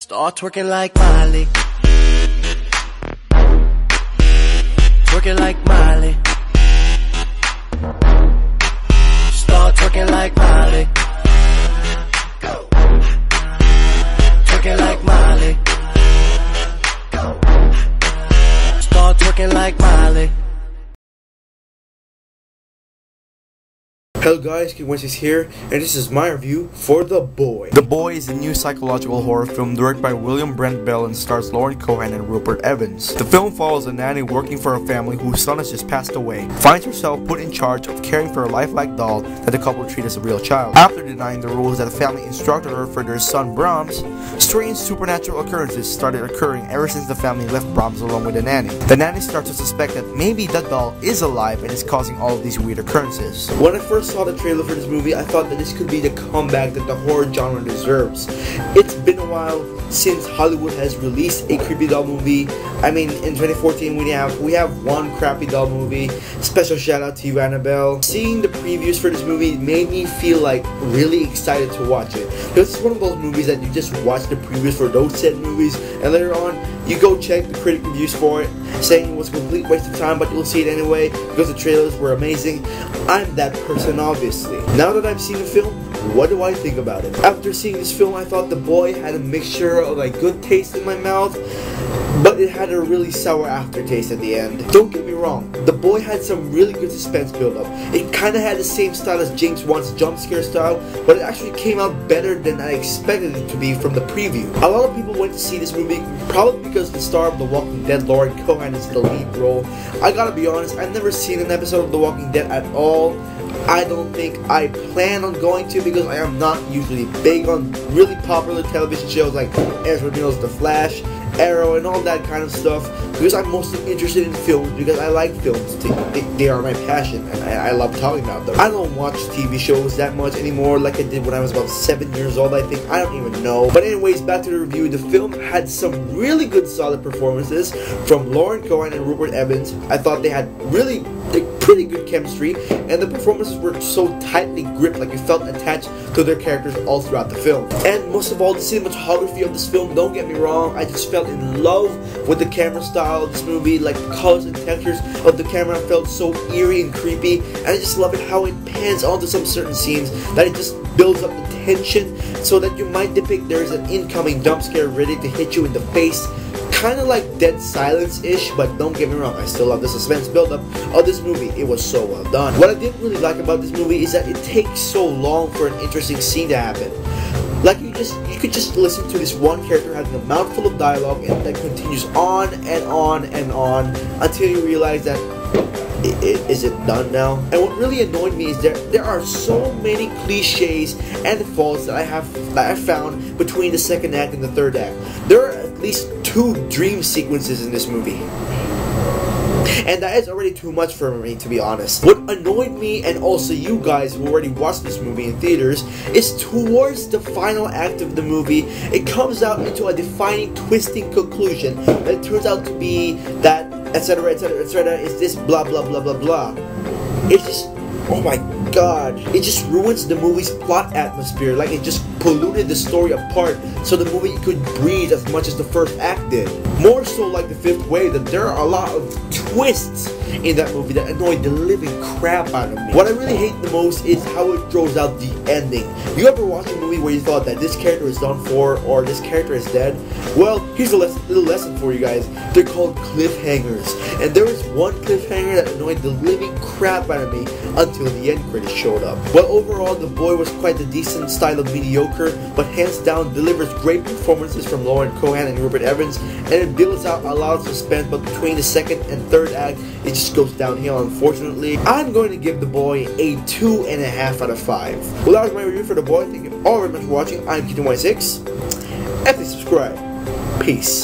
Start twerking like Miley. Twerking like Miley. Start twerking like Miley. Go. Twerking like Miley. Go. Start twerking like Miley. Hello guys, Kid Wednesdays here, and this is my review for The Boy. The Boy is a new psychological horror film directed by William Brent Bell and stars Lauren Cohan and Rupert Evans. The film follows a nanny working for a family whose son has just passed away, finds herself put in charge of caring for a lifelike doll that the couple treat as a real child. After denying the rules that the family instructed her for their son Brahms, strange supernatural occurrences started occurring ever since the family left Brahms alone with the nanny. The nanny starts to suspect that maybe the doll is alive and is causing all of these weird occurrences. When I first saw the trailer for this movie, I thought that this could be the comeback that the horror genre deserves. It's been a while since Hollywood has released a creepy doll movie. I mean, in 2014 we have one crappy doll movie. Special shout out to you, Annabelle. Seeing the previews for this movie made me feel like really excited to watch it. Because it's one of those movies that you just watch the previews for those said movies, and later on you go check the critic reviews for it, saying it was a complete waste of time, but you'll see it anyway because the trailers were amazing. I'm that person, obviously. Now that I've seen the film, what do I think about it? After seeing this film, I thought The Boy had a mixture of like good taste in my mouth, but it had a really sour aftertaste at the end. Don't get me wrong, The Boy had some really good suspense build-up. It kinda had the same style as James Wan's jump scare style, but it actually came out better than I expected it to be from the preview. A lot of people went to see this movie probably because the star of The Walking Dead, Lauren Cohan, is the lead role. I gotta be honest, I've never seen an episode of The Walking Dead at all. I don't think I plan on going to because I am not usually big on really popular television shows like Ezra Miller's The Flash, Arrow, and all that kind of stuff, because I'm mostly interested in films because I like films. They are my passion, and I love talking about them. I don't watch TV shows that much anymore like I did when I was about 7 years old, I think. I don't even know. But anyways, back to the review. The film had some really good solid performances from Lauren Cohan and Rupert Evans. I thought they had really pretty good chemistry, and the performances were so tightly gripped, like you felt attached to their characters all throughout the film. And most of all, the cinematography of this film, don't get me wrong, I just fell in love with the camera style of this movie. Like, the colors and textures of the camera felt so eerie and creepy, and I just love it how it pans onto some certain scenes, that it just builds up the tension so that you might depict there is an incoming jump scare ready to hit you in the face. Kind of like Dead Silence-ish, but don't get me wrong, I still love the suspense build-up of this movie. It was so well done. What I didn't really like about this movie is that it takes so long for an interesting scene to happen. Like, you could just listen to this one character having a mouthful of dialogue, and that continues on and on and on until you realize that is it done now? And what really annoyed me is there are so many cliches and faults that I found between the second act and the third act. There are at least 2 dream sequences in this movie, and that is already too much for me, to be honest. What annoyed me, and also you guys who already watched this movie in theaters, is towards the final act of the movie, it comes out into a defining, twisting conclusion that it turns out to be that etc, etc, etc, is this blah blah blah blah blah. It's just, oh my god, it just ruins the movie's plot atmosphere. Like, it just polluted the story apart so the movie could breathe as much as the first act did. More so like The Fifth Wave, that there are a lot of twists in that movie that annoyed the living crap out of me. What I really hate the most is how it throws out the ending. You ever watch a movie where you thought that this character is done for, or this character is dead? Well, here's a little lesson for you guys. They're called cliffhangers, and there was one cliffhanger that annoyed the living crap out of me until the end credits showed up. Well, overall, The Boy was quite a decent style of mediocre, but hands down delivers great performances from Lauren Cohan and Rupert Evans, and it builds out a lot of suspense, but between the second and third act, it just goes downhill, unfortunately. I'm going to give The Boy a 2.5 out of 5. Well, that was my review for The Boy. Thank you all very much for watching. I'm Kid Wednesdays, and please subscribe. Peace.